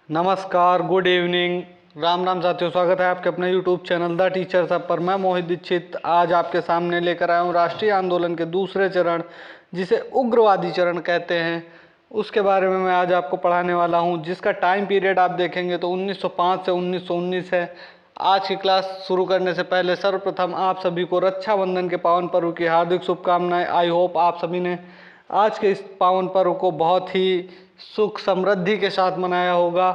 नमस्कार, good evening, Ram Ram साथियों। स्वागत है आपके अपने यूट्यूब चैनल द टीचर सब पर। मैं मोहित दीक्षित आज आपके सामने लेकर आया हूँ राष्ट्रीय आंदोलन के दूसरे चरण, जिसे उग्रवादी चरण कहते हैं, उसके बारे में मैं आज आपको पढ़ाने वाला हूँ, जिसका टाइम पीरियड आप देखेंगे तो 1905 से 1919 है। आज की क्लास शुरू करने से पहले सर्वप्रथम आप सभी को रक्षाबंधन के पावन पर्व की हार्दिक शुभकामनाएं। आई होप आप सभी ने आज के इस पावन पर्व को बहुत ही सुख समृद्धि के साथ मनाया होगा।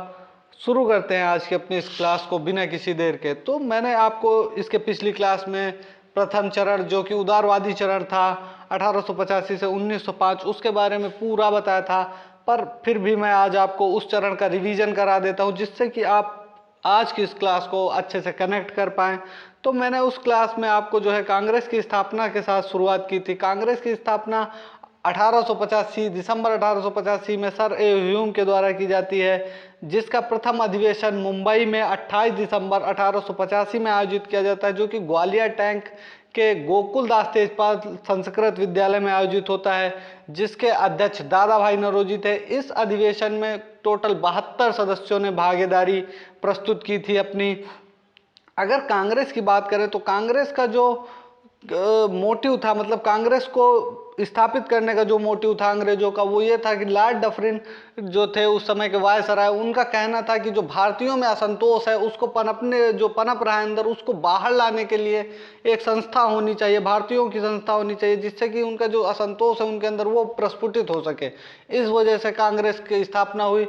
शुरू करते हैं आज की अपनी इस क्लास को बिना किसी देर के। तो मैंने आपको इसके पिछली क्लास में प्रथम चरण जो कि उदारवादी चरण था 1885 से 1905 उसके बारे में पूरा बताया था, पर फिर भी मैं आज आपको उस चरण का रिवीजन करा देता हूं, जिससे कि आप आज की इस क्लास को अच्छे से कनेक्ट कर पाएँ। तो मैंने उस क्लास में आपको जो है कांग्रेस की स्थापना के साथ शुरुआत की थी। कांग्रेस की स्थापना 1885 दिसंबर 1885 में सर ए ह्यूम के द्वारा की जाती है, जिसका प्रथम अधिवेशन मुंबई में 28 दिसंबर 1885 में आयोजित किया जाता है, जो कि ग्वालियर टैंक के गोकुलदास तेजपाल संस्कृत विद्यालय में आयोजित होता है, जिसके अध्यक्ष दादा भाई नौरोजी थे। इस अधिवेशन में टोटल 72 सदस्यों ने भागीदारी प्रस्तुत की थी अपनी। अगर कांग्रेस की बात करें तो कांग्रेस का जो मोटिव था, मतलब कांग्रेस को स्थापित करने का जो मोटिव था अंग्रेजों का, वो ये था कि लॉर्ड डफरिन जो थे उस समय के वायसराय, उनका कहना था कि जो भारतीयों में असंतोष है उसको पनपने जो पनप रहा है अंदर, उसको बाहर लाने के लिए एक संस्था होनी चाहिए, भारतीयों की संस्था होनी चाहिए, जिससे कि उनका जो असंतोष है उनके अंदर वो प्रस्फुटित हो सके। इस वजह से कांग्रेस की स्थापना हुई।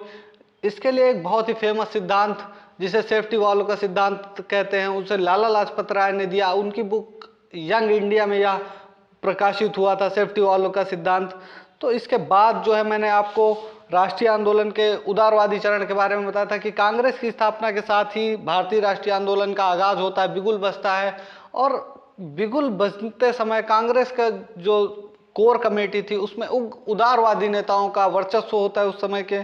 इसके लिए एक बहुत ही फेमस सिद्धांत जिसे सेफ्टी वालों का सिद्धांत कहते हैं, उसे लाला लाजपत राय ने दिया। उनकी बुक यंग इंडिया में यह प्रकाशित हुआ था, सेफ्टी वालों का सिद्धांत। तो इसके बाद जो है मैंने आपको राष्ट्रीय आंदोलन के उदारवादी चरण के बारे में बताया था कि कांग्रेस की स्थापना के साथ ही भारतीय राष्ट्रीय आंदोलन का आगाज होता है, बिगुल बजता है। और बिगुल बजते समय कांग्रेस का जो कोर कमेटी थी उसमें उदारवादी नेताओं का वर्चस्व होता है उस समय के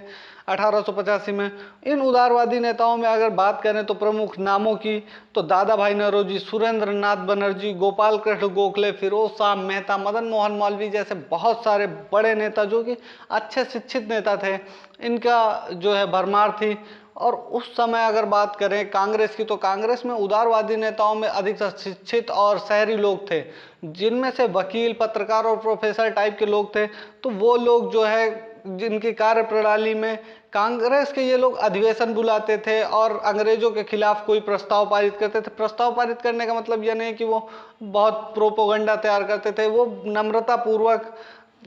1885 में। इन उदारवादी नेताओं में अगर बात करें तो प्रमुख नामों की, तो दादा भाई नौरोजी, सुरेंद्र नाथ बनर्जी, गोपाल कृष्ण गोखले, फिरोज शाह मेहता, मदन मोहन मालवीय जैसे बहुत सारे बड़े नेता जो कि अच्छे शिक्षित नेता थे, इनका जो है भरमार थी। और उस समय अगर बात करें कांग्रेस की, तो कांग्रेस में उदारवादी नेताओं में अधिक शिक्षित और शहरी लोग थे, जिनमें से वकील, पत्रकार और प्रोफेसर टाइप के लोग थे। तो वो लोग जो है जिनकी कार्य प्रणाली में कांग्रेस के ये लोग अधिवेशन बुलाते थे और अंग्रेजों के खिलाफ कोई प्रस्ताव पारित करते थे। प्रस्ताव पारित करने का मतलब यह नहीं कि वो बहुत प्रोपोगंडा तैयार करते थे, वो नम्रता पूर्वक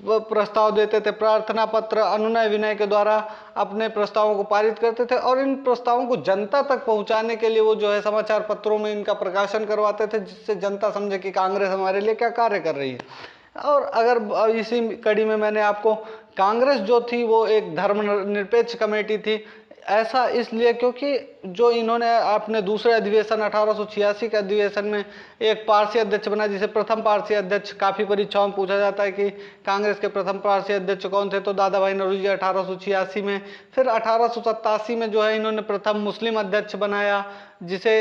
वो प्रस्ताव देते थे, प्रार्थना पत्र, अनुनय विनय के द्वारा अपने प्रस्तावों को पारित करते थे। और इन प्रस्तावों को जनता तक पहुंचाने के लिए वो जो है समाचार पत्रों में इनका प्रकाशन करवाते थे, जिससे जनता समझे कि कांग्रेस हमारे लिए क्या कार्य कर रही है। और अगर इसी कड़ी में मैंने आपको कांग्रेस जो थी वो एक धर्मनिरपेक्ष कमेटी थी। ऐसा इसलिए क्योंकि जो इन्होंने अपने दूसरे अधिवेशन 1886 के अधिवेशन में एक पारसी अध्यक्ष बना, जिसे प्रथम पारसी अध्यक्ष काफ़ी परीक्षाओं में पूछा जाता है कि कांग्रेस के प्रथम पारसी अध्यक्ष कौन थे, तो दादा भाई नौरोजी 1886 में। फिर 1887 में जो है इन्होंने प्रथम मुस्लिम अध्यक्ष बनाया, जिसे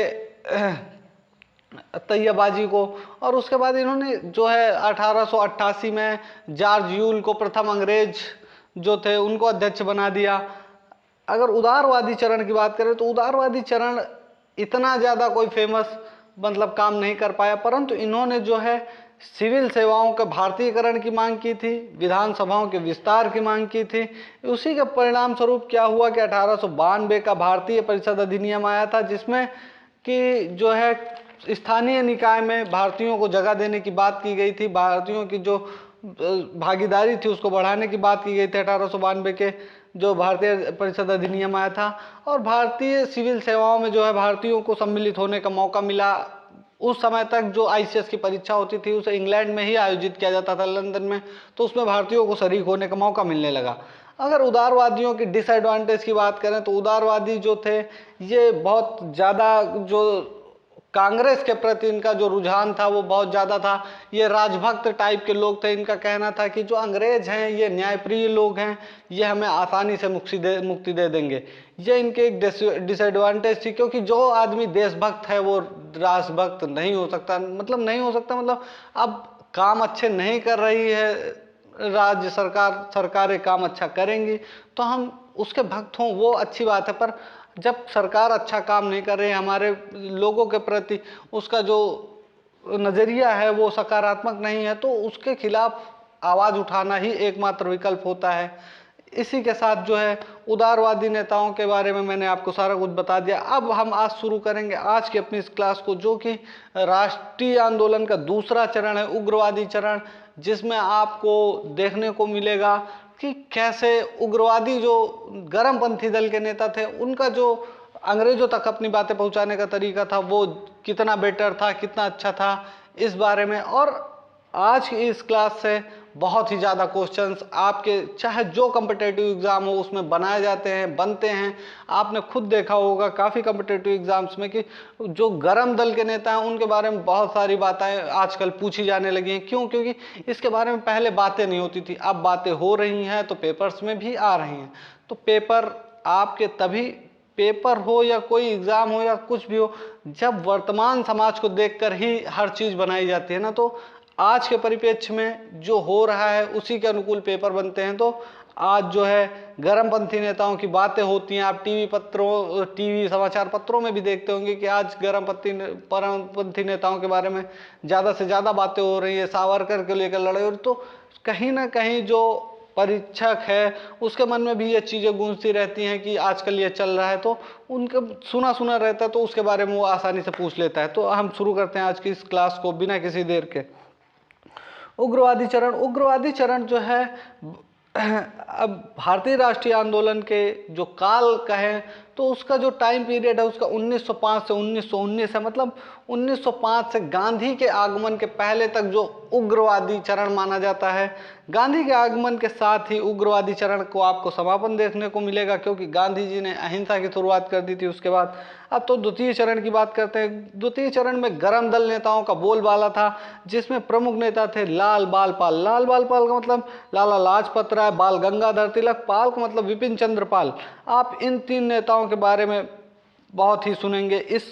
तैयबाजी को। और उसके बाद इन्होंने जो है 1888 में जॉर्ज यूल को प्रथम अंग्रेज जो थे उनको अध्यक्ष बना दिया। अगर उदारवादी चरण की बात करें तो उदारवादी चरण इतना ज़्यादा कोई फेमस मतलब काम नहीं कर पाया, परंतु इन्होंने जो है सिविल सेवाओं के भारतीयकरण की मांग की थी, विधानसभाओं के विस्तार की मांग की थी। उसी के परिणाम स्वरूप क्या हुआ कि 1892 का भारतीय परिषद अधिनियम आया था, जिसमें कि जो है स्थानीय निकाय में भारतीयों को जगह देने की बात की गई थी, भारतीयों की जो भागीदारी थी उसको बढ़ाने की बात की गई थी। 1892 के जो भारतीय परिषद अधिनियम आया था, और भारतीय सिविल सेवाओं में जो है भारतीयों को सम्मिलित होने का मौका मिला। उस समय तक जो आईसीएस की परीक्षा होती थी उसे इंग्लैंड में ही आयोजित किया जाता था, लंदन में, तो उसमें भारतीयों को शरीक होने का मौका मिलने लगा। अगर उदारवादियों की डिसएडवांटेज की बात करें तो उदारवादी जो थे ये बहुत ज़्यादा जो कांग्रेस के प्रति इनका जो रुझान था वो बहुत ज़्यादा था। ये राजभक्त टाइप के लोग थे। इनका कहना था कि जो अंग्रेज हैं ये न्यायप्रिय लोग हैं, ये हमें आसानी से मुक्ति दे देंगे। ये इनके एक डिसएडवांटेज थी, क्योंकि जो आदमी देशभक्त है वो राष्ट्रभक्त नहीं हो सकता। मतलब नहीं हो सकता, मतलब अब काम अच्छे नहीं कर रही है राज्य सरकारें काम अच्छा करेंगी तो हम उसके भक्त हों, वो अच्छी बात है। पर जब सरकार अच्छा काम नहीं कर रही है, हमारे लोगों के प्रति उसका जो नज़रिया है वो सकारात्मक नहीं है, तो उसके खिलाफ आवाज़ उठाना ही एकमात्र विकल्प होता है। इसी के साथ जो है उदारवादी नेताओं के बारे में मैंने आपको सारा कुछ बता दिया। अब हम आज शुरू करेंगे आज की अपनी इस क्लास को, जो कि राष्ट्रीय आंदोलन का दूसरा चरण है, उग्रवादी चरण, जिसमें आपको देखने को मिलेगा कि कैसे उग्रवादी जो गर्मपंथी दल के नेता थे, उनका जो अंग्रेजों तक अपनी बातें पहुंचाने का तरीका था वो कितना बेटर था, कितना अच्छा था, इस बारे में। और आज की इस क्लास से बहुत ही ज़्यादा क्वेश्चंस आपके चाहे जो कम्पिटेटिव एग्ज़ाम हो उसमें बनाए जाते हैं, बनते हैं। आपने खुद देखा होगा काफ़ी कम्पिटेटिव एग्ज़ाम्स में कि जो गरम दल के नेता हैं उनके बारे में बहुत सारी बातें आजकल पूछी जाने लगी हैं। क्यों? क्योंकि इसके बारे में पहले बातें नहीं होती थी, अब बातें हो रही हैं तो पेपर्स में भी आ रही हैं। तो पेपर आपके तभी पेपर हो या कोई एग्ज़ाम हो या कुछ भी हो, जब वर्तमान समाज को देखकर ही हर चीज़ बनाई जाती है ना। तो आज के परिप्रेक्ष्य में जो हो रहा है उसी के अनुकूल पेपर बनते हैं। तो आज जो है गर्मपंथी नेताओं की बातें होती हैं, आप टीवी समाचार पत्रों में भी देखते होंगे कि आज परमपंथी नेताओं के बारे में ज़्यादा से ज़्यादा बातें हो रही है, सावरकर को लेकर लड़ाई। और तो कहीं ना कहीं जो परीक्षक है उसके मन में भी ये चीज़ें गूंजती रहती हैं कि आजकल ये चल रहा है, तो उनका सुना सुना रहता है, तो उसके बारे में वो आसानी से पूछ लेता है। तो हम शुरू करते हैं आज की इस क्लास को बिना किसी देर के। उग्रवादी चरण जो है अब भारतीय राष्ट्रीय आंदोलन के जो काल कहें तो उसका जो टाइम पीरियड है उसका 1905 से 1919 है। मतलब 1905 से गांधी के आगमन के पहले तक जो उग्रवादी चरण माना जाता है। गांधी के आगमन के साथ ही उग्रवादी चरण को आपको समापन देखने को मिलेगा, क्योंकि गांधी जी ने अहिंसा की शुरुआत कर दी थी उसके बाद। अब तो द्वितीय चरण की बात करते हैं। द्वितीय चरण में गरम दल नेताओं का बोलबाला था, जिसमें प्रमुख नेता थे लाल बाल पाल। लाल बाल पाल का मतलब लाला लाजपत राय, बाल गंगाधर तिलक, पाल का मतलब विपिन चंद्र पाल। आप इन तीन नेताओं के बारे में बहुत ही सुनेंगे। इस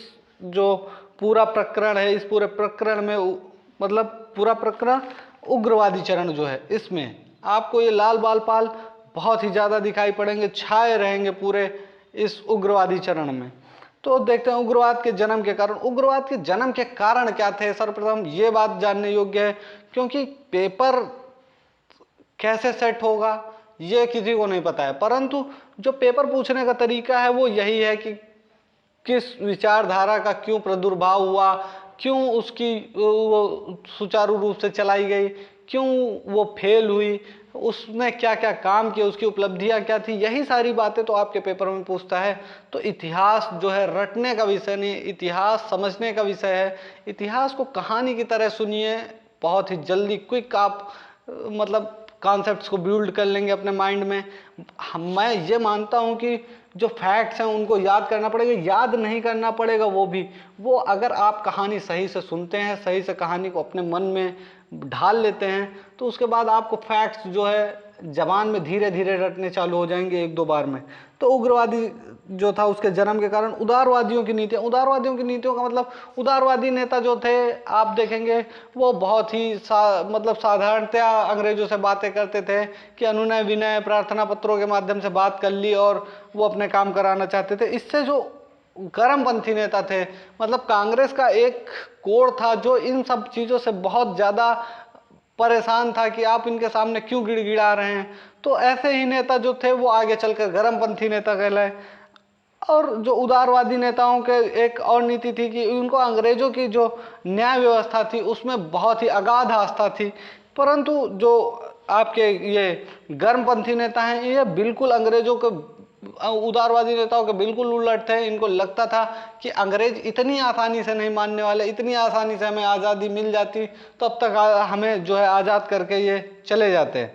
जो पूरा प्रकरण है, इस पूरे प्रकरण में मतलब पूरा प्रकरण उग्रवादी चरण जो है, इसमें आपको ये लाल बाल पाल बहुत ही ज़्यादा दिखाई पड़ेंगे, छाए रहेंगे पूरे इस उग्रवादी चरण में। तो देखते हैं उग्रवाद के जन्म के कारण। उग्रवाद के जन्म के कारण क्या थे, सर्वप्रथम ये बात जानने योग्य है, क्योंकि पेपर कैसे सेट होगा ये किसी को नहीं पता है। परंतु जो पेपर पूछने का तरीका है वो यही है कि किस विचारधारा का क्यों प्रादुर्भाव हुआ, क्यों उसकी वो सुचारू रूप से चलाई गई, क्यों वो फेल हुई, उसने क्या क्या काम किया, उसकी उपलब्धियां क्या थी, यही सारी बातें तो आपके पेपर में पूछता है। तो इतिहास जो है रटने का विषय नहीं, इतिहास समझने का विषय है। इतिहास को कहानी की तरह सुनिए, बहुत ही जल्दी क्विक आप मतलब कॉन्सेप्ट्स को बिल्ड कर लेंगे अपने माइंड में। मैं ये मानता हूँ कि जो फैक्ट्स हैं उनको याद करना पड़ेगा, याद नहीं करना पड़ेगा वो अगर आप कहानी सही से सुनते हैं, सही से कहानी को अपने मन में ढाल लेते हैं, तो उसके बाद आपको फैक्ट्स जो है जबान में धीरे धीरे रटने चालू हो जाएंगे एक दो बार में। तो उग्रवादी जो था उसके जन्म के कारण उदारवादियों की नीतियों का मतलब उदारवादी नेता जो थे आप देखेंगे वो बहुत ही मतलब साधारणतया अंग्रेजों से बातें करते थे कि अनुनय विनय प्रार्थना पत्रों के माध्यम से बात कर ली और वो अपने काम कराना चाहते थे। इससे जो गर्मपंथी नेता थे, मतलब कांग्रेस का एक कोर था जो इन सब चीज़ों से बहुत ज़्यादा परेशान था कि आप इनके सामने क्यों गिड़गिड़ा रहे हैं। तो ऐसे ही नेता जो थे वो आगे चलकर गर्मपंथी नेता कहलाए। और जो उदारवादी नेताओं के एक और नीति थी कि उनको अंग्रेजों की जो न्याय व्यवस्था थी उसमें बहुत ही अगाध आस्था थी। परंतु जो आपके ये गर्मपंथी नेता हैं ये बिल्कुल अंग्रेजों के उदारवादी नेताओं के बिल्कुल उलट थे। इनको लगता था कि अंग्रेज इतनी आसानी से नहीं मानने वाले, इतनी आसानी से हमें आज़ादी मिल जाती तो अब तक हमें जो है आज़ाद करके ये चले जाते।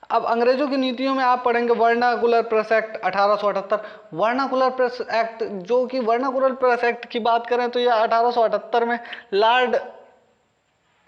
अब अंग्रेजों की नीतियों में आप पढ़ेंगे vernacular press act 1878। Vernacular press act, जो कि वर्नाकुलर प्रेस एक्ट की बात करें तो यह 1878 में लॉर्ड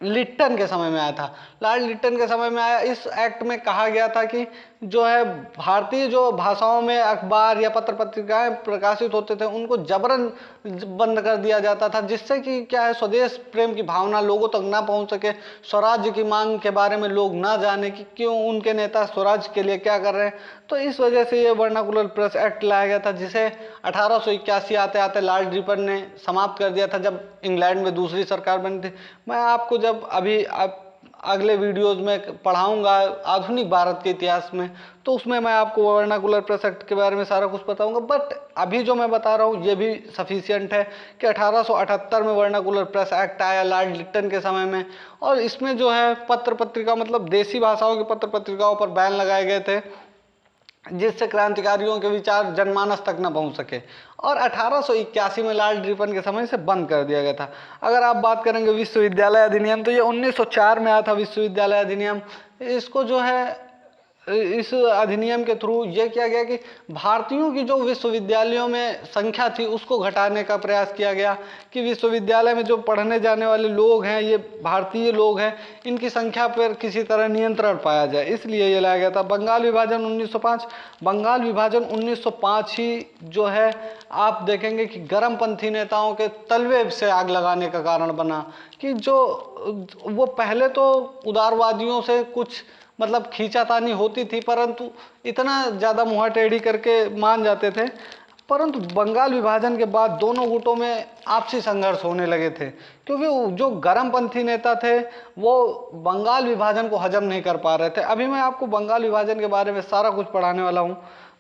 लिट्टन के समय में आया था। लॉर्ड लिट्टन के समय में आया। इस एक्ट में कहा गया था कि जो है भारतीय जो भाषाओं में अखबार या पत्र पत्रिकाएं प्रकाशित होते थे उनको जबरन बंद कर दिया जाता था, जिससे कि क्या है स्वदेश प्रेम की भावना लोगों तक ना पहुंच सके, स्वराज्य की मांग के बारे में लोग ना जाने कि क्यों उनके नेता स्वराज्य के लिए क्या कर रहे हैं। तो इस वजह से ये वर्नाकुलर प्रेस एक्ट लाया गया था, जिसे 1881 आते आते लॉर्ड रिपन ने समाप्त कर दिया था जब इंग्लैंड में दूसरी सरकार बनी थी। मैं आपको जब अभी अगले वीडियोज में पढ़ाऊंगा आधुनिक भारत के इतिहास में, तो उसमें मैं आपको वर्नाकुलर प्रेस एक्ट के बारे में सारा कुछ बताऊंगा। बट अभी जो मैं बता रहा हूँ ये भी सफिशियंट है कि 1878 में वर्नाकुलर प्रेस एक्ट आया लॉर्ड लिट्टन के समय में, और इसमें जो है पत्र पत्रिका मतलब देसी भाषाओं की पत्र पत्रिकाओं पर बैन लगाए गए थे, जिससे क्रांतिकारियों के विचार जनमानस तक न पहुंच सके, और 1881 में लॉर्ड रिपन के समय से बंद कर दिया गया था। अगर आप बात करेंगे विश्वविद्यालय अधिनियम, तो ये 1904 में आया था विश्वविद्यालय अधिनियम। इसको जो है इस अधिनियम के थ्रू ये किया गया कि भारतीयों की जो विश्वविद्यालयों में संख्या थी उसको घटाने का प्रयास किया गया, कि विश्वविद्यालय में जो पढ़ने जाने वाले लोग हैं ये भारतीय लोग हैं, इनकी संख्या पर किसी तरह नियंत्रण पाया जाए, इसलिए ये लाया गया था। बंगाल विभाजन 1905, बंगाल विभाजन 1905 ही जो है आप देखेंगे कि गर्मपंथी नेताओं के तलवे से आग लगाने का कारण बना, कि जो वो पहले तो उदारवादियों से कुछ मतलब खींचातानी होती थी, परंतु इतना ज़्यादा मुँह टेढ़ी करके मान जाते थे, परंतु बंगाल विभाजन के बाद दोनों गुटों में आपसी संघर्ष होने लगे थे, क्योंकि जो गर्मपंथी नेता थे वो बंगाल विभाजन को हजम नहीं कर पा रहे थे। अभी मैं आपको बंगाल विभाजन के बारे में सारा कुछ पढ़ाने वाला हूँ।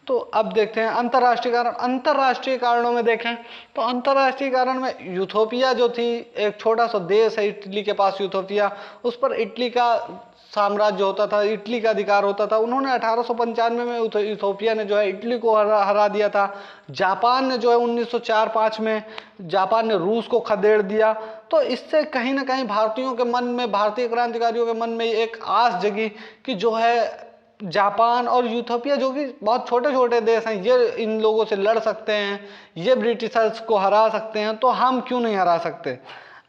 तो अब देखते हैं अंतर्राष्ट्रीय कारण। अंतर्राष्ट्रीय कारणों में देखें तो अंतर्राष्ट्रीय कारण में यूथोपिया जो थी, एक छोटा सा देश है इटली के पास यूथोपिया, उस पर इटली का साम्राज्य होता था, इटली का अधिकार होता था। उन्होंने 1895 में इथोपिया ने जो है इटली को हरा दिया था। जापान ने जो है 1904-05 में जापान ने रूस को खदेड़ दिया। तो इससे कहीं ना कहीं भारतीयों के मन में, भारतीय क्रांतिकारियों के मन में एक आस जगी कि जो है जापान और यूथोपिया जो कि बहुत छोटे छोटे देश हैं, ये इन लोगों से लड़ सकते हैं, ये ब्रिटिशर्स को हरा सकते हैं, तो हम क्यों नहीं हरा सकते।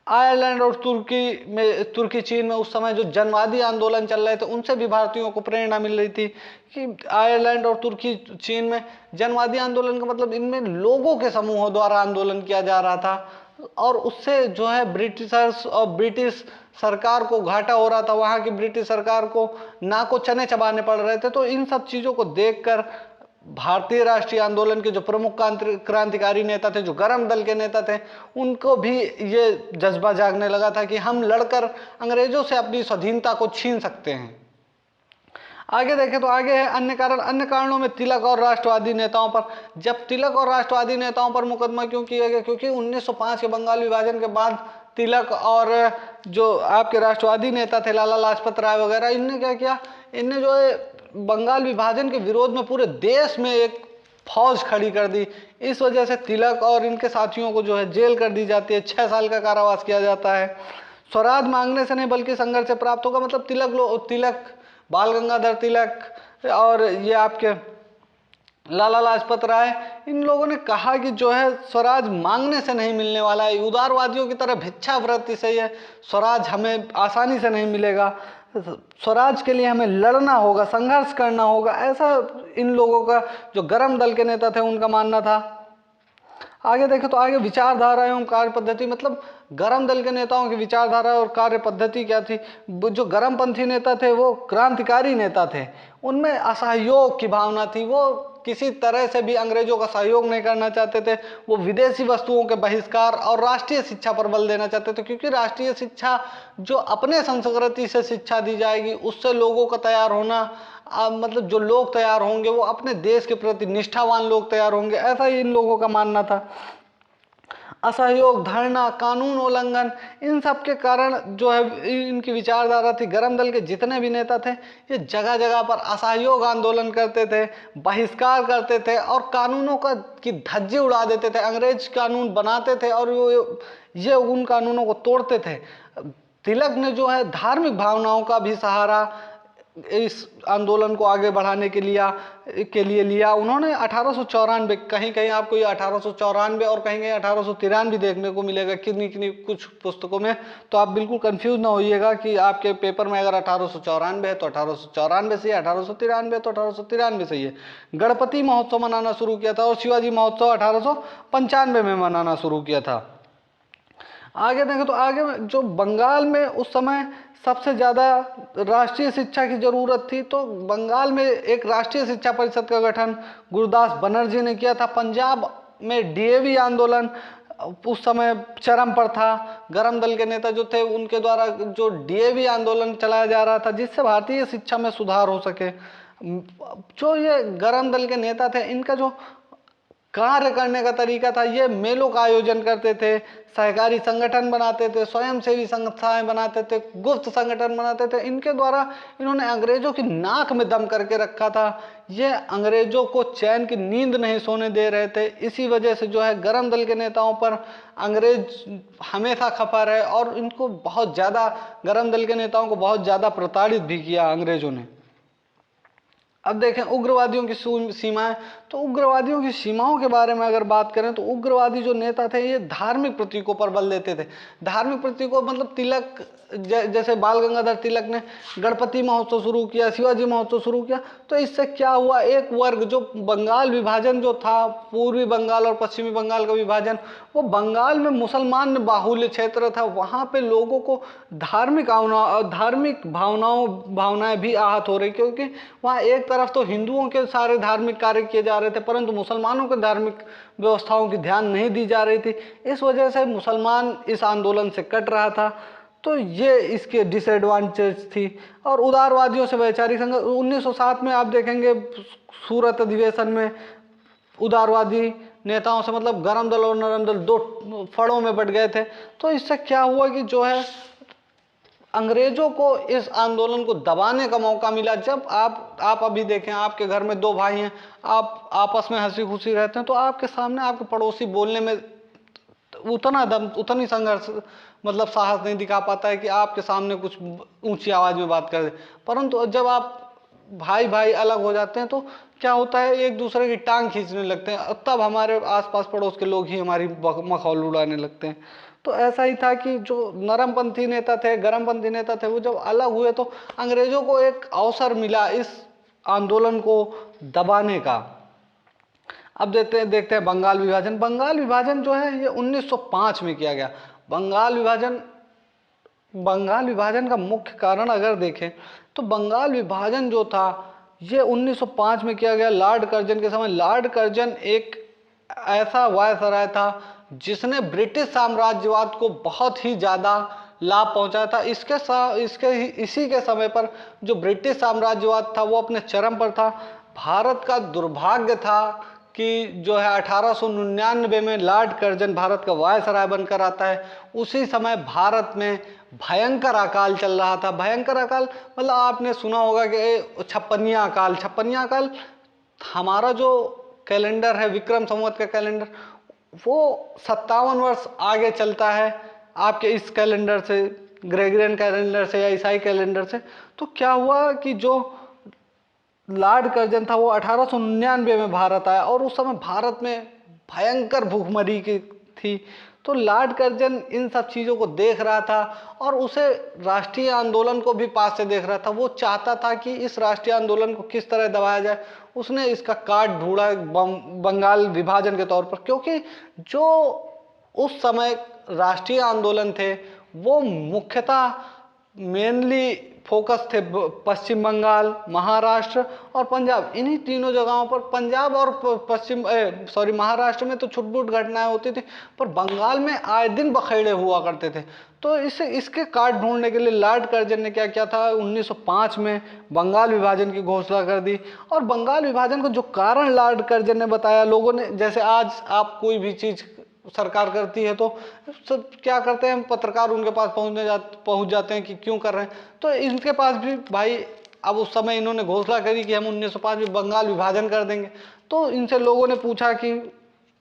आयरलैंड और तुर्की चीन में उस समय जो जनवादी आंदोलन चल रहे थे उनसे भी भारतीयों को प्रेरणा मिल रही थी, कि आयरलैंड और तुर्की चीन में जनवादी आंदोलन का मतलब इनमें लोगों के समूहों द्वारा आंदोलन किया जा रहा था, और उससे जो है ब्रिटिशर्स और ब्रिटिश सरकार को घाटा हो रहा था, वहाँ की ब्रिटिश सरकार को ना को चने चबाने पड़ रहे थे। तो इन सब चीज़ों को देखकर भारतीय राष्ट्रीय आंदोलन के जो प्रमुख क्रांतिकारी नेता थे, जो गरम दल के नेता थे, उनको भी ये जज्बा जागने लगा था कि हम लड़कर अंग्रेजों से अपनी स्वाधीनता को छीन सकते हैं। आगे देखें तो आगे है अन्य कारण। अन्य कारणों में तिलक और राष्ट्रवादी नेताओं पर, जब तिलक और राष्ट्रवादी नेताओं पर मुकदमा क्यों किया गया, क्योंकि 1905 के बंगाल विभाजन के बाद तिलक और जो आपके राष्ट्रवादी नेता थे लाला लाजपत राय वगैरह, इनने क्या किया, इनने जो है बंगाल विभाजन के विरोध में पूरे देश में एक फौज खड़ी कर दी। इस वजह से तिलक और इनके साथियों को जो है जेल कर दी जाती है, 6 साल का कारावास किया जाता है। स्वराज मांगने से नहीं बल्कि संघर्ष से प्राप्त होगा, मतलब तिलक बाल गंगाधर तिलक और ये आपके लाला लाजपत राय, इन लोगों ने कहा कि जो है स्वराज मांगने से नहीं मिलने वाला है, उदारवादियों की तरह भिक्षावृत्ति से ये स्वराज हमें आसानी से नहीं मिलेगा, स्वराज के लिए हमें लड़ना होगा, संघर्ष करना होगा, ऐसा इन लोगों का जो गरम दल के नेता थे उनका मानना था। आगे देखें तो आगे विचारधारा एवं कार्य पद्धति, मतलब गरम दल के नेताओं की विचारधारा और कार्य पद्धति क्या थी। जो गरमपंथी नेता थे वो क्रांतिकारी नेता थे, उनमें असहयोग की भावना थी, वो किसी तरह से भी अंग्रेजों का सहयोग नहीं करना चाहते थे, वो विदेशी वस्तुओं के बहिष्कार और राष्ट्रीय शिक्षा पर बल देना चाहते थे, क्योंकि राष्ट्रीय शिक्षा जो अपने संस्कृति से शिक्षा दी जाएगी उससे लोगों का तैयार होना, मतलब जो लोग तैयार होंगे वो अपने देश के प्रति निष्ठावान लोग तैयार होंगे, ऐसा ही इन लोगों का मानना था। असहयोग, धरना, कानून उल्लंघन, इन सब के कारण जो है इनकी विचारधारा थी। गरम दल के जितने भी नेता थे ये जगह जगह पर असहयोग आंदोलन करते थे, बहिष्कार करते थे और कानूनों की धज्जी उड़ा देते थे। अंग्रेज कानून बनाते थे और ये उन कानूनों को तोड़ते थे। तिलक ने जो है धार्मिक भावनाओं का भी सहारा इस आंदोलन को आगे बढ़ाने के लिए लिया उन्होंने 1894, कहीं कहीं आपको ये 1894 और कहीं कहीं 1893 देखने को मिलेगा किन्हीं किन्हीं कुछ पुस्तकों में। तो आप बिल्कुल कंफ्यूज ना होइएगा कि आपके पेपर में अगर 1894 है तो 1894 सही है, 1893 तो 1893 सही है। गणपति महोत्सव मनाना शुरू किया था और शिवाजी महोत्सव 1895 में मनाना शुरू किया था। आगे देखें तो आगे जो बंगाल में उस समय सबसे ज़्यादा राष्ट्रीय शिक्षा की ज़रूरत थी, तो बंगाल में एक राष्ट्रीय शिक्षा परिषद का गठन गुरुदास बनर्जी ने किया था। पंजाब में डीएवी आंदोलन उस समय चरम पर था। गरम दल के नेता जो थे उनके द्वारा जो डीएवी आंदोलन चलाया जा रहा था जिससे भारतीय शिक्षा में सुधार हो सके। जो ये गरम दल के नेता थे इनका जो कार्य करने का तरीका था, ये मेलों का आयोजन करते थे, सहकारी संगठन बनाते थे, स्वयंसेवी संस्थाएं बनाते थे, गुप्त संगठन बनाते थे। इनके द्वारा इन्होंने अंग्रेजों की नाक में दम करके रखा था। ये अंग्रेजों को चैन की नींद नहीं सोने दे रहे थे। इसी वजह से जो है गरम दल के नेताओं पर अंग्रेज हमेशा खपा रहे और इनको बहुत ज़्यादा, गरम दल के नेताओं को बहुत ज़्यादा प्रताड़ित भी किया अंग्रेजों ने। अब देखें उग्रवादियों की सीमाएं, तो उग्रवादियों की सीमाओं के बारे में अगर बात करें तो उग्रवादी जो नेता थे ये धार्मिक प्रतीकों पर बल देते थे। धार्मिक प्रतीकों मतलब तिलक, जैसे बाल गंगाधर तिलक ने गणपति महोत्सव शुरू किया, शिवाजी महोत्सव शुरू किया। तो इससे क्या हुआ, एक वर्ग जो बंगाल विभाजन जो था, पूर्वी बंगाल और पश्चिमी बंगाल का विभाजन, वो बंगाल में मुसलमान बाहुल्य क्षेत्र था। वहाँ पे लोगों को धार्मिक भावनाएं भी आहत हो रही, क्योंकि वहाँ एक तरफ तो हिंदुओं के सारे धार्मिक कार्य किए जा रहे थे परंतु मुसलमानों के धार्मिक व्यवस्थाओं की ध्यान नहीं दी जा रही थी। इस वजह से मुसलमान इस आंदोलन से कट रहा था। तो ये इसके डिसएडवांटेज थी। और उदारवादियों से वैचारिक संघर्ष 1907 में आप देखेंगे सूरत अधिवेशन में उदारवादी नेताओं से, मतलब गरम दल और नरम दल दो फड़ों में बट गए थे। तो इससे क्या हुआ कि जो है अंग्रेजों को इस आंदोलन को दबाने का मौका मिला। जब आप अभी देखें, आपके घर में दो भाई हैं, आप आपस में हंसी खुशी रहते हैं, तो आपके सामने आपके पड़ोसी बोलने में उतनी संघर्ष मतलब साहस नहीं दिखा पाता है कि आपके सामने कुछ ऊंची आवाज में बात कर दे। परंतु जब आप भाई भाई अलग हो जाते हैं तो क्या होता है, एक दूसरे की टांग खींचने लगते हैं, तब हमारे आसपास पड़ोस के लोग ही हमारी मखौल उड़ाने लगते हैं। तो ऐसा ही था कि जो नरमपंथी नेता थे, गरमपंथी नेता थे, वो जब अलग हुए तो अंग्रेजों को एक अवसर मिला इस आंदोलन को दबाने का। अब देखते हैं बंगाल विभाजन। बंगाल विभाजन जो है ये 1905 में किया गया। बंगाल विभाजन का मुख्य कारण अगर देखें तो बंगाल विभाजन जो था ये 1905 में किया गया लॉर्ड कर्जन के समय। लॉर्ड कर्जन एक ऐसा वायसराय था जिसने ब्रिटिश साम्राज्यवाद को बहुत ही ज़्यादा लाभ पहुंचाया था। इसी के समय पर जो ब्रिटिश साम्राज्यवाद था वो अपने चरम पर था। भारत का दुर्भाग्य था कि जो है 1899 में लॉर्ड कर्जन भारत का वायसराय बनकर आता है। उसी समय भारत में भयंकर अकाल चल रहा था। भयंकर अकाल मतलब आपने सुना होगा कि छप्पनिया अकाल। हमारा जो कैलेंडर है विक्रम संवत का कैलेंडर, वो 57 वर्ष आगे चलता है आपके इस कैलेंडर से, ग्रेगरियन कैलेंडर से या ईसाई कैलेंडर से। तो क्या हुआ कि जो लॉर्ड कर्जन था वो 1899 में भारत आया और उस समय भारत में भयंकर भूखमरी की थी। तो लॉर्ड कर्जन इन सब चीज़ों को देख रहा था और उसे राष्ट्रीय आंदोलन को भी पास से देख रहा था। वो चाहता था कि इस राष्ट्रीय आंदोलन को किस तरह दबाया जाए। उसने इसका कार्ड ढूंढा बंगाल विभाजन के तौर पर, क्योंकि जो उस समय राष्ट्रीय आंदोलन थे वो मुख्यतः मेनली फोकस थे पश्चिम बंगाल, महाराष्ट्र और पंजाब। इन्हीं तीनों जगहों पर, पंजाब और महाराष्ट्र में तो छुटपुट घटनाएं होती थी, पर बंगाल में आए दिन बखेड़े हुआ करते थे। तो इसके कार्ड ढूंढने के लिए लॉर्ड कर्जन ने क्या किया था, 1905 में बंगाल विभाजन की घोषणा कर दी। और बंगाल विभाजन को जो कारण लॉर्ड कर्जन ने बताया, लोगों ने, जैसे आज आप कोई भी चीज़ सरकार करती है तो सब क्या करते हैं, पत्रकार उनके पास पहुंच जाते हैं कि क्यों कर रहे हैं। तो इनके पास भी भाई अब उस समय इन्होंने घोषणा करी कि हम 1905 में बंगाल विभाजन कर देंगे। तो इनसे लोगों ने पूछा कि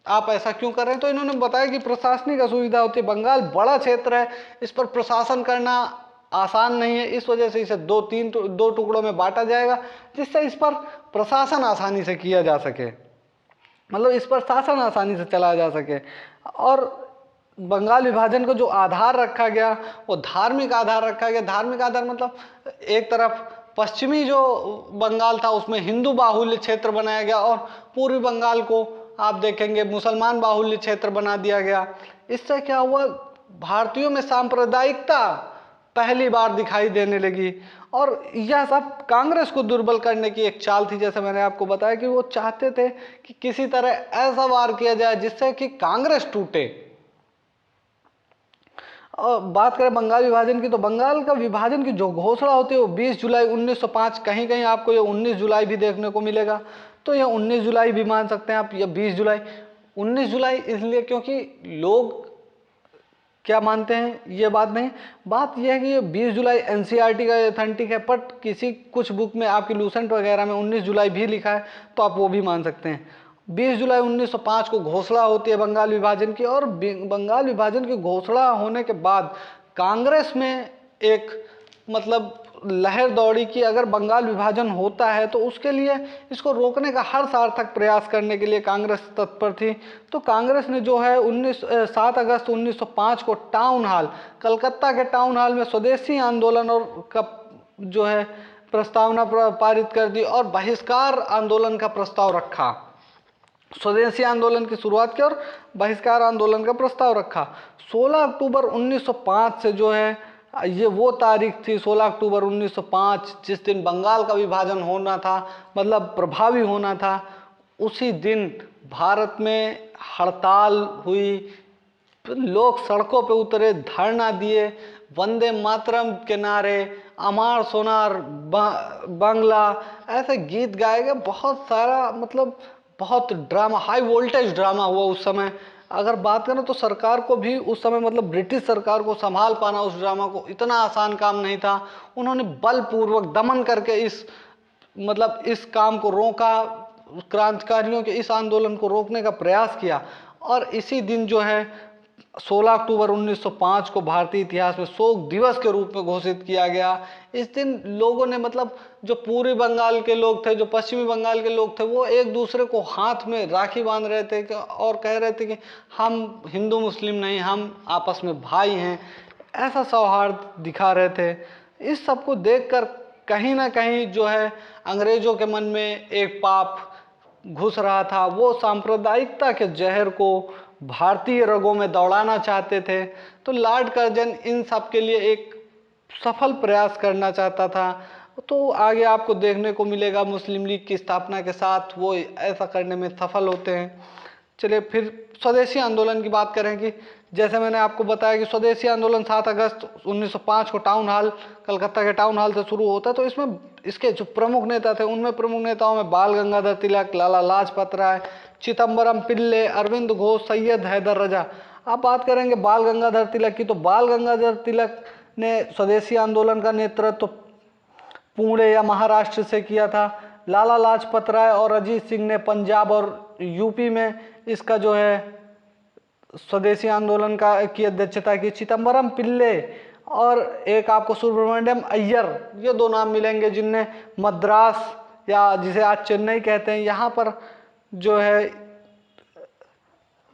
आप ऐसा क्यों कर रहे हैं, तो इन्होंने बताया कि प्रशासनिक असुविधा होती है, बंगाल बड़ा क्षेत्र है, इस पर प्रशासन करना आसान नहीं है, इस वजह से इसे दो टुकड़ों में बांटा जाएगा, जिससे इस पर प्रशासन आसानी से किया जा सके, मतलब इस पर शासन आसानी से चलाया जा सके। और बंगाल विभाजन को जो आधार रखा गया वो धार्मिक आधार रखा गया। धार्मिक आधार मतलब एक तरफ पश्चिमी जो बंगाल था उसमें हिंदू बाहुल्य क्षेत्र बनाया गया और पूर्वी बंगाल को आप देखेंगे मुसलमान बाहुल्य क्षेत्र बना दिया गया। इससे क्या हुआ, भारतीयों में सांप्रदायिकता पहली बार दिखाई देने लगी और यह सब कांग्रेस को दुर्बल करने की एक चाल थी। जैसे मैंने आपको बताया कि वो चाहते थे कि किसी तरह ऐसा वार किया जाए जिससे कि कांग्रेस टूटे। और बात करें बंगाल विभाजन की, तो बंगाल का विभाजन की जो घोषणा होती है वो 20 जुलाई 1905, कहीं कहीं आपको ये 19 जुलाई भी देखने को मिलेगा, तो ये 19 जुलाई भी मान सकते हैं आप, या 20 जुलाई। 19 जुलाई इसलिए क्योंकि लोग क्या मानते हैं ये बात नहीं, बात यह है कि ये 20 जुलाई एनसीईआरटी का ऑथेंटिक है, बट किसी कुछ बुक में आपकी लूसेंट वगैरह में 19 जुलाई भी लिखा है, तो आप वो भी मान सकते हैं। 20 जुलाई 1905 को घोषणा होती है बंगाल विभाजन की, और बंगाल विभाजन की घोषणा होने के बाद कांग्रेस में एक मतलब लहर दौड़ी कि अगर बंगाल विभाजन होता है तो उसके लिए इसको रोकने का हर सार्थक प्रयास करने के लिए कांग्रेस तत्पर थी। तो कांग्रेस ने जो है 7 अगस्त 1905 को टाउन हॉल, कलकत्ता के टाउन हॉल में स्वदेशी आंदोलन और का जो है प्रस्तावना पारित कर दी और बहिष्कार आंदोलन का प्रस्ताव रखा। स्वदेशी आंदोलन की शुरुआत की और बहिष्कार आंदोलन का प्रस्ताव रखा। 16 अक्टूबर 1905 से जो है ये वो तारीख थी, 16 अक्टूबर 1905, जिस दिन बंगाल का विभाजन होना था, मतलब प्रभावी होना था। उसी दिन भारत में हड़ताल हुई, लोग सड़कों पे उतरे, धरना दिए, वंदे मातरम के नारे, अमर सोनार बांग्ला, ऐसे गीत गाए गए। बहुत सारा मतलब बहुत ड्रामा, हाई वोल्टेज ड्रामा हुआ उस समय। अगर बात करें तो सरकार को भी उस समय मतलब ब्रिटिश सरकार को संभाल पाना उस ड्रामा को इतना आसान काम नहीं था। उन्होंने बलपूर्वक दमन करके इस काम को रोका, क्रांतिकारियों के इस आंदोलन को रोकने का प्रयास किया। और इसी दिन जो है 16 अक्टूबर 1905 को भारतीय इतिहास में शोक दिवस के रूप में घोषित किया गया। इस दिन लोगों ने मतलब जो पूर्वी बंगाल के लोग थे, जो पश्चिमी बंगाल के लोग थे, वो एक दूसरे को हाथ में राखी बांध रहे थे और कह रहे थे कि हम हिंदू मुस्लिम नहीं, हम आपस में भाई हैं, ऐसा सौहार्द दिखा रहे थे। इस सब को देखकर कहीं ना कहीं जो है अंग्रेजों के मन में एक पाप घुस रहा था। वो सांप्रदायिकता के जहर को भारतीय रगों में दौड़ाना चाहते थे। तो लॉर्ड कर्जन इन सब के लिए एक सफल प्रयास करना चाहता था। तो आगे आपको देखने को मिलेगा मुस्लिम लीग की स्थापना के साथ वो ऐसा करने में सफल होते हैं। चलिए फिर स्वदेशी आंदोलन की बात करें कि जैसे मैंने आपको बताया कि स्वदेशी आंदोलन 7 अगस्त 1905 को टाउन हॉल, कलकत्ता के टाउन हॉल से शुरू होता है। तो इसमें इसके जो प्रमुख नेता थे उनमें प्रमुख नेताओं में बाल गंगाधर तिलक, लाला लाजपत राय, चिदम्बरम पिल्ले, अरविंद घोष, सैयद हैदर रजा। आप बात करेंगे बाल गंगाधर तिलक की, तो बाल गंगाधर तिलक ने स्वदेशी आंदोलन का नेतृत्व पुणे या महाराष्ट्र से किया था। लाला लाजपत राय और अजीत सिंह ने पंजाब और यूपी में इसका जो है स्वदेशी आंदोलन की अध्यक्षता की। चिदम्बरम पिल्ले और एक आपको सुब्रमण्यम अय्यर, ये दो नाम मिलेंगे जिनने मद्रास या जिसे आज चेन्नई कहते हैं, यहाँ पर जो है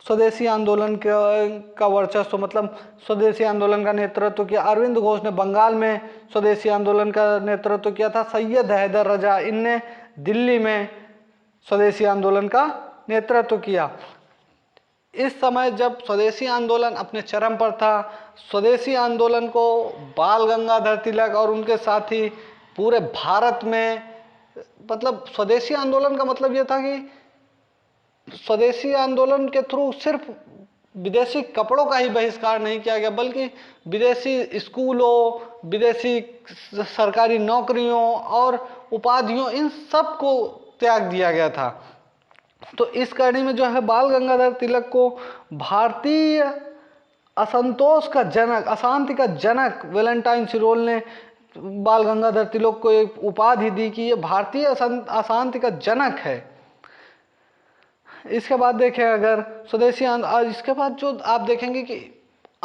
स्वदेशी आंदोलन का वर्चस्व मतलब स्वदेशी आंदोलन का नेतृत्व किया। अरविंद घोष ने बंगाल में स्वदेशी आंदोलन का नेतृत्व किया था। सैयद हैदर रजा इनने दिल्ली में स्वदेशी आंदोलन का नेतृत्व किया। इस समय जब स्वदेशी आंदोलन अपने चरम पर था, स्वदेशी आंदोलन को बाल गंगाधर तिलक और उनके साथी पूरे भारत में, मतलब स्वदेशी आंदोलन का मतलब ये था कि स्वदेशी आंदोलन के थ्रू सिर्फ विदेशी कपड़ों का ही बहिष्कार नहीं किया गया, बल्कि विदेशी स्कूलों, विदेशी सरकारी नौकरियों और उपाधियों, इन सब को त्याग दिया गया था। तो इस कड़ी में जो है बाल गंगाधर तिलक को भारतीय असंतोष का जनक, अशांति का जनक वैलेंटाइन सिरोल ने बाल गंगाधर तिलक को एक उपाधि दी कि ये भारतीय अशांति का जनक है। इसके बाद देखें अगर स्वदेशी इसके बाद जो आप देखेंगे कि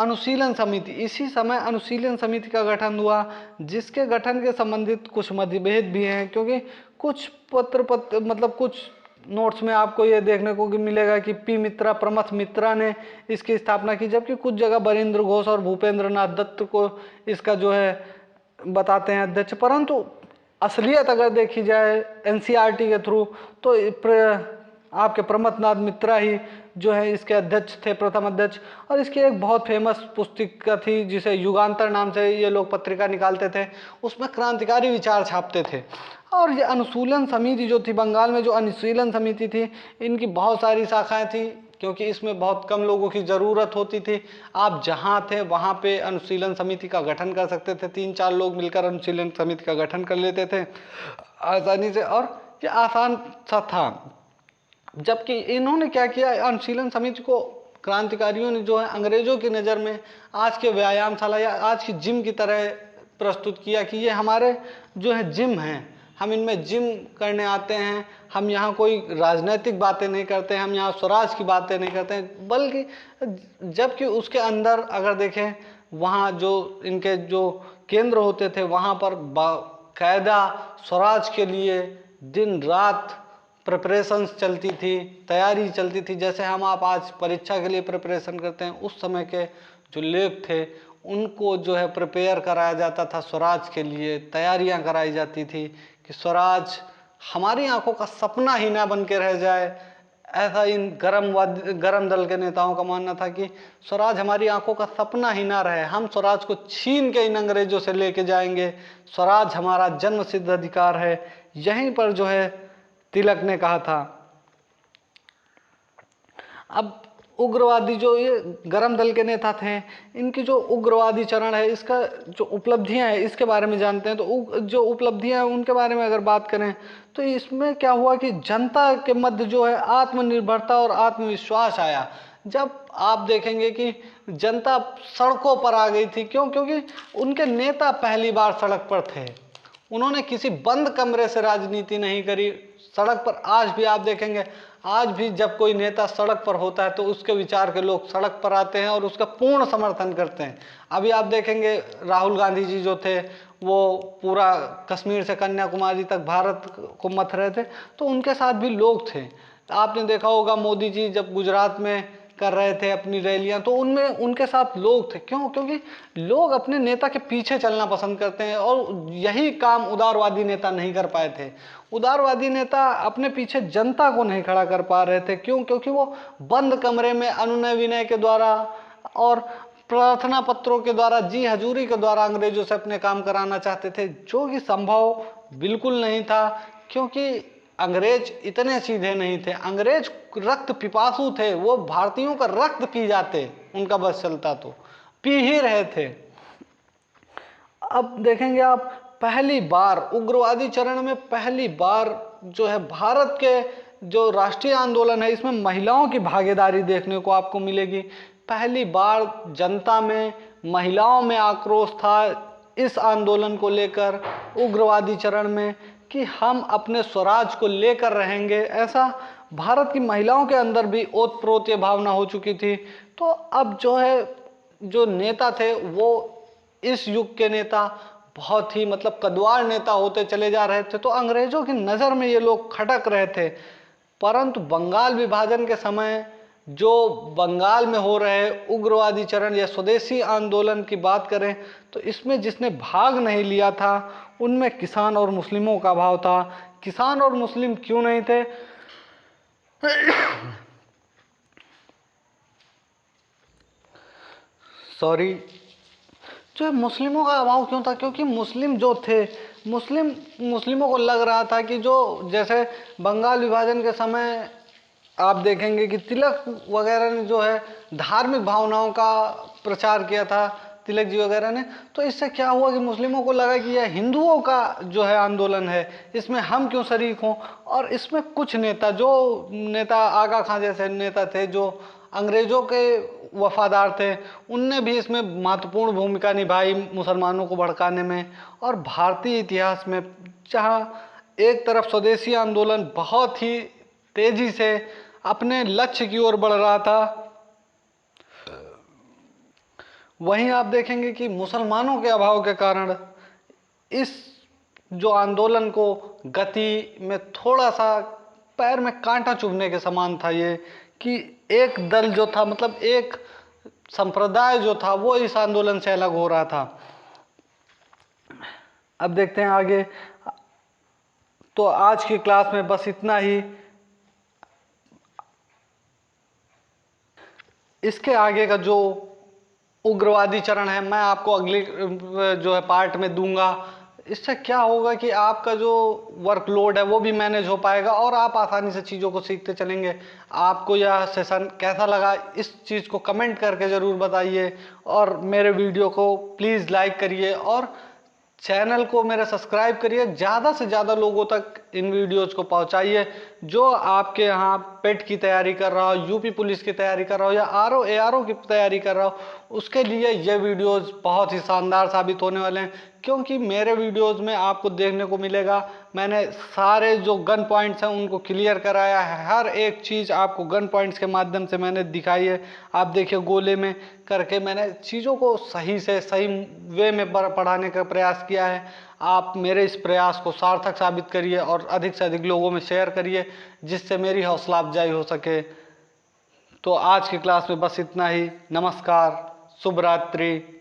अनुशीलन समिति, इसी समय अनुशीलन समिति का गठन हुआ, जिसके गठन के संबंधित कुछ मतभेद भी हैं, क्योंकि कुछ पत्र मतलब कुछ नोट्स में आपको ये देखने को मिलेगा कि पी मित्रा, प्रमथ मित्रा ने इसकी स्थापना की, जबकि कुछ जगह बरिंद्र घोष और भूपेंद्र नाथ दत्त को इसका जो है बताते हैं अध्यक्ष। परंतु असलियत अगर देखी जाए एनसीईआरटी के थ्रू तो आपके प्रमथनाथ मित्रा ही जो है इसके अध्यक्ष थे, प्रथम अध्यक्ष। और इसकी एक बहुत फेमस पुस्तिका थी जिसे युगांतर नाम से ये लोग पत्रिका निकालते थे, उसमें क्रांतिकारी विचार छापते थे। और ये अनुशीलन समिति जो थी, बंगाल में जो अनुशीलन समिति थी, इनकी बहुत सारी शाखाएं थी, क्योंकि इसमें बहुत कम लोगों की ज़रूरत होती थी। आप जहाँ थे वहाँ पे अनुशीलन समिति का गठन कर सकते थे, 3-4 लोग मिलकर अनुशीलन समिति का गठन कर लेते थे आसानी से, और ये आसान सा था। जबकि इन्होंने क्या किया, अनुशीलन समिति को क्रांतिकारियों ने जो है अंग्रेजों की नज़र में आज के व्यायामशाला या आज की जिम की तरह प्रस्तुत किया कि ये हमारे जो है जिम हैं, हम इनमें जिम करने आते हैं, हम यहाँ कोई राजनीतिक बातें नहीं करते, हम यहाँ स्वराज की बातें नहीं करते हैं, बल्कि जबकि उसके अंदर अगर देखें वहाँ जो इनके जो केंद्र होते थे वहाँ पर बाकायदा स्वराज के लिए दिन रात प्रिपरेशंस चलती थी, तैयारी चलती थी। जैसे हम आप आज परीक्षा के लिए प्रिपरेशन करते हैं, उस समय के जो लोग थे उनको जो है प्रिपेयर कराया जाता था स्वराज के लिए, तैयारियां कराई जाती थी कि स्वराज हमारी आंखों का सपना ही ना बन के रह जाए। ऐसा इन गरम दल के नेताओं का मानना था कि स्वराज हमारी आंखों का सपना ही ना रहे, हम स्वराज को छीन के इन अंग्रेजों से लेके जाएंगे, स्वराज हमारा जन्म सिद्ध अधिकार है। यहीं पर जो है तिलक ने कहा था। अब उग्रवादी जो ये गरम दल के नेता थे, इनकी जो उग्रवादी चरण है, इसका जो उपलब्धियां हैं इसके बारे में जानते हैं। तो जो उपलब्धियां हैं उनके बारे में अगर बात करें तो इसमें क्या हुआ कि जनता के मध्य जो है आत्मनिर्भरता और आत्मविश्वास आया। जब आप देखेंगे कि जनता सड़कों पर आ गई थी, क्यों? क्योंकि उनके नेता पहली बार सड़क पर थे, उन्होंने किसी बंद कमरे से राजनीति नहीं करी। सड़क पर आज भी आप देखेंगे, आज भी जब कोई नेता सड़क पर होता है तो उसके विचार के लोग सड़क पर आते हैं और उसका पूर्ण समर्थन करते हैं। अभी आप देखेंगे राहुल गांधी जी जो थे वो पूरा कश्मीर से कन्याकुमारी तक भारत को मथ रहे थे, तो उनके साथ भी लोग थे। आपने देखा होगा मोदी जी जब गुजरात में कर रहे थे अपनी रैलियां, तो उनमें उनके साथ लोग थे। क्यों? क्योंकि लोग अपने नेता के पीछे चलना पसंद करते हैं, और यही काम उदारवादी नेता नहीं कर पाए थे। उदारवादी नेता अपने पीछे जनता को नहीं खड़ा कर पा रहे थे। क्यों? क्योंकि वो बंद कमरे में अनुनय विनय के द्वारा और प्रार्थना पत्रों के द्वारा, जी हजूरी के द्वारा अंग्रेजों से अपने काम कराना चाहते थे, जो कि संभव बिल्कुल नहीं था। क्योंकि अंग्रेज इतने सीधे नहीं थे, अंग्रेज रक्त पिपासु थे, वो भारतीयों का रक्त पी जाते, उनका बस चलता तो पी ही रहे थे। अब देखेंगे आप, पहली बार उग्रवादी चरण में पहली बार जो है भारत के जो राष्ट्रीय आंदोलन है इसमें महिलाओं की भागीदारी देखने को आपको मिलेगी। पहली बार जनता में, महिलाओं में आक्रोश था इस आंदोलन को लेकर, उग्रवादी चरण में, कि हम अपने स्वराज को लेकर रहेंगे। ऐसा भारत की महिलाओं के अंदर भी ओतप्रोत ये भावना हो चुकी थी। तो अब जो है जो नेता थे वो इस युग के नेता बहुत ही मतलब कद्वार नेता होते चले जा रहे थे, तो अंग्रेजों की नज़र में ये लोग खटक रहे थे। परंतु बंगाल विभाजन के समय जो बंगाल में हो रहे उग्रवादी चरण या स्वदेशी आंदोलन की बात करें तो इसमें जिसने भाग नहीं लिया था उनमें किसान और मुस्लिमों का भाव था। किसान और मुस्लिम क्यों नहीं थे? सॉरी, जो मुस्लिमों का अभाव क्यों था? क्योंकि मुस्लिम जो थे, मुस्लिमों को लग रहा था कि जो जैसे बंगाल विभाजन के समय आप देखेंगे कि तिलक वगैरह ने जो है धार्मिक भावनाओं का प्रचार किया था, तिलक जी वगैरह ने, तो इससे क्या हुआ कि मुस्लिमों को लगा कि यह हिंदुओं का जो है आंदोलन है, इसमें हम क्यों शरीक हों। और इसमें कुछ नेता, जो नेता आगा खां जैसे नेता थे जो अंग्रेजों के वफादार थे, उनने भी इसमें महत्वपूर्ण भूमिका निभाई मुसलमानों को भड़काने में। और भारतीय इतिहास में जहाँ एक तरफ स्वदेशी आंदोलन बहुत ही तेजी से अपने लक्ष्य की ओर बढ़ रहा था, वहीं आप देखेंगे कि मुसलमानों के अभाव के कारण इस जो आंदोलन को गति में थोड़ा सा पैर में कांटा चुभने के समान था ये, कि एक दल जो था, मतलब एक संप्रदाय जो था, वो इस आंदोलन से अलग हो रहा था। अब देखते हैं आगे। तो आज की क्लास में बस इतना ही। इसके आगे का जो उग्रवादी चरण है मैं आपको अगली जो है पार्ट में दूंगा। इससे क्या होगा कि आपका जो वर्कलोड है वो भी मैनेज हो पाएगा और आप आसानी से चीज़ों को सीखते चलेंगे। आपको यह सेशन कैसा लगा इस चीज़ को कमेंट करके ज़रूर बताइए, और मेरे वीडियो को प्लीज़ लाइक करिए और चैनल को मेरा सब्सक्राइब करिए। ज़्यादा से ज़्यादा लोगों तक इन वीडियोज़ को पहुंचाइए। जो आपके यहाँ पेट की तैयारी कर रहा हो, यूपी पुलिस की तैयारी कर रहा हो, या आरओ एआरओ की तैयारी कर रहा हो, उसके लिए ये वीडियोज़ बहुत ही शानदार साबित होने वाले हैं। क्योंकि मेरे वीडियोज़ में आपको देखने को मिलेगा मैंने सारे जो गन पॉइंट्स हैं उनको क्लियर कराया है। हर एक चीज़ आपको गन पॉइंट्स के माध्यम से मैंने दिखाई है। आप देखिए गोले में करके मैंने चीज़ों को सही से सही वे में पढ़ाने का प्रयास किया है। आप मेरे इस प्रयास को सार्थक साबित करिए और अधिक से अधिक लोगों में शेयर करिए, जिससे मेरी हौसला अफजाई हो सके। तो आज की क्लास में बस इतना ही। नमस्कार, शुभ रात्रि।